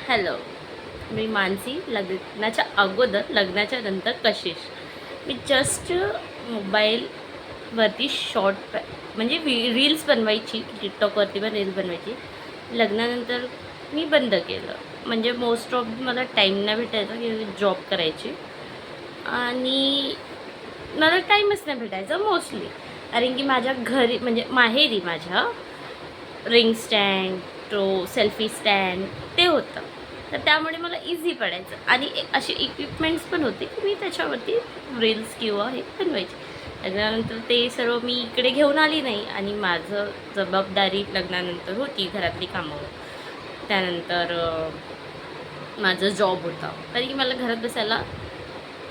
Hello, मी मानसी. लग्नाच्या अगोदर, लग्नाच्या नंतर कशिश. मी जस्ट मोबाईलवरती शॉर्ट म्हणजे रील्स बनवायची, टिकटॉकवरती पण रील्स बनवायची. लग्नानंतर मी बंद केलं. म्हणजे मोस्ट ऑफ मला टाईम नाही भेटायचा की जॉब करायची आणि मला टाईमच नाही भेटायचा मोस्टली. कारण की माझ्या घरी म्हणजे माहेरी माझ्या रिंग स्टँड, तो सेल्फी स्टँड ते होतं. तर त्यामुळे मला इझी पडायचं आणि असे इक्विपमेंट्स पण होते की मी त्याच्यावरती रील्स किंवा हे बनवायचे. लग्नानंतर ते सर्व मी इकडे घेऊन आली नाही आणि माझं जबाबदारी लग्नानंतर होती घरातली कामं. त्यानंतर माझं जॉब होता. कारण की मला घरात बसायला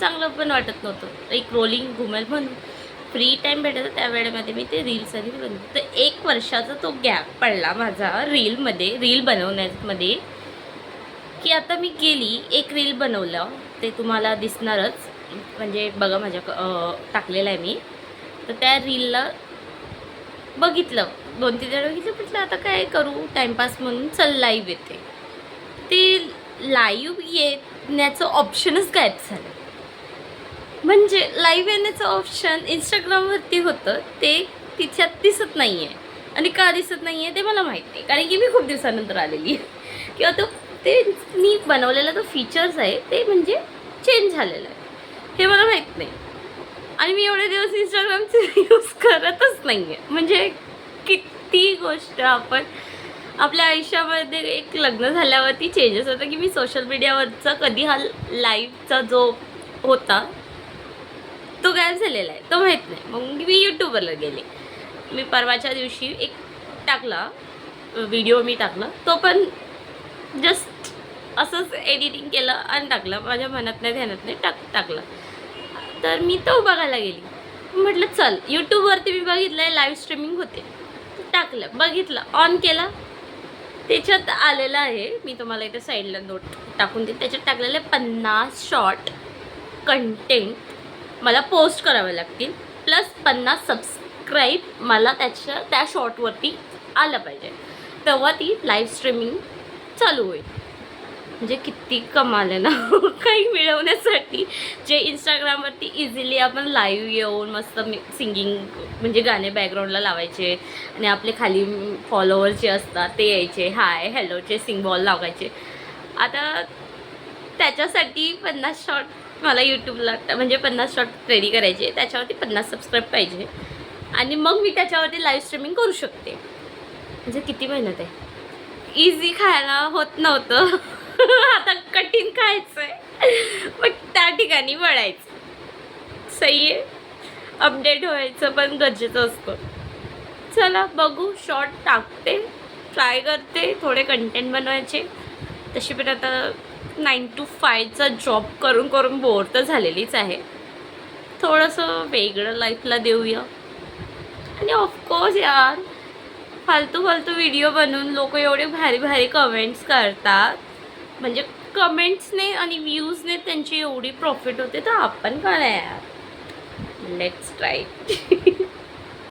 चांगलं पण वाटत नव्हतं. एक रोलिंग घुमेल म्हणून फ्री टाईम भेटायचा त्या वेळेमध्ये मी ते रील्स आणि बनवते. तर 1 वर्षाचा तो गॅप पडला माझा रील बनवण्यामध्ये, की आता मी गेली एक रील बनवलं. ते तुम्हाला दिसणारच. म्हणजे बघा माझ्या टाकलेलं आहे मी. तर त्या रीलला बघितलं, 2-3 वेळा बघितलं. म्हटलं आता काय करू टाईमपास म्हणून चल लाईव्ह येते. ते लाईव्ह येण्याचं ऑप्शनच गायब झालं. म्हणजे लाईव्ह येण्याचं ऑप्शन इंस्टाग्रामवरती होतं, ते तिच्यात दिसत नाही आहे. आणि का दिसत नाही आहे ते मला माहीत नाही, कारण की मी खूप दिवसानंतर आलेली आहे. किंवा ते मी बनवलेला जो फीचर्स आहे ते म्हणजे चेंज झालेलं आहे, हे मला माहीत नाही. आणि मी एवढे दिवस इंस्टाग्रामचे यूज करतच नाही आहे. म्हणजे किती गोष्ट आपण आपल्या आयुष्यामध्ये एक लग्न झाल्यावरती चेंजेस होतं, की मी सोशल मीडियावरचा कधी हा लाईव्हचा जो होता तो गायब झालेला आहे, तो माहीत नाही. मग मी यूट्यूबवरला गेले. मी परवाच्या दिवशी एक टाकला व्हिडिओ, मी टाकला तो पण जस्ट असंच एडिटिंग केलं आणि टाकलं. माझ्या मनात नाही ध्यानात नाही टाकला. तर मी तो बघायला गेली. म्हटलं चल यूट्यूबवरती मी बघितलं आहे लाईव्ह स्ट्रीमिंग होते, टाकलं, बघितलं, ऑन केला. त्याच्यात आलेलं आहे, मी तुम्हाला इथे साईडला नोट टाकून देईन. त्याच्यात टाकलेलं आहे 50 शॉर्ट कंटेंट मला पोस्ट करावे लागतील, प्लस 50 सबस्क्राईब मला त्या शॉर्टवरती आलं पाहिजे, तेव्हा ती लाईव्ह स्ट्रीमिंग चालू होईल. म्हणजे किती कमाल आहे ना काही मिळवण्यासाठी. जे इंस्टाग्रामवरती इझिली आपण लाईव्ह येऊन मस्त सिंगिंग म्हणजे गाणे बॅकग्राऊंडला लावायचे आणि आपले खाली फॉलोअर्स जे असतात ते यायचे, हाय हॅलोचे सिंबॉल लावायचे. आता त्याच्यासाठी 50 शॉर्ट मला यूट्यूबला म्हणजे 50 शॉर्ट रेडी करायचे, त्याच्यावरती 50 सबस्क्राईब पाहिजे आणि मग मी त्याच्यावरती लाईव्ह स्ट्रीमिंग करू शकते. म्हणजे किती मेहनत आहे. इझी खायला होत नव्हतं आता कठीण खायचं आहे, मग त्या ठिकाणी वळायचं. सही आहे, अपडेट व्हायचं पण गरजेचं असतं. चला बघू, शॉर्ट टाकते, ट्राय करते, थोडे कंटेंट बनवायचे. तशी पण आता 9 to 5चा जॉब करून करून बोर तर झालेलीच आहे. थोडंसं वेगळं लाईफला देऊया. आणि ऑफकोर्स यार, फालतू व्हिडिओ बनवून लोक एवढे भारी भारी कमेंट्स करतात. म्हणजे कमेंट्सने आणि व्ह्यूजने त्यांची एवढी प्रॉफिट होते, तर आपण का नाही यार. Let's try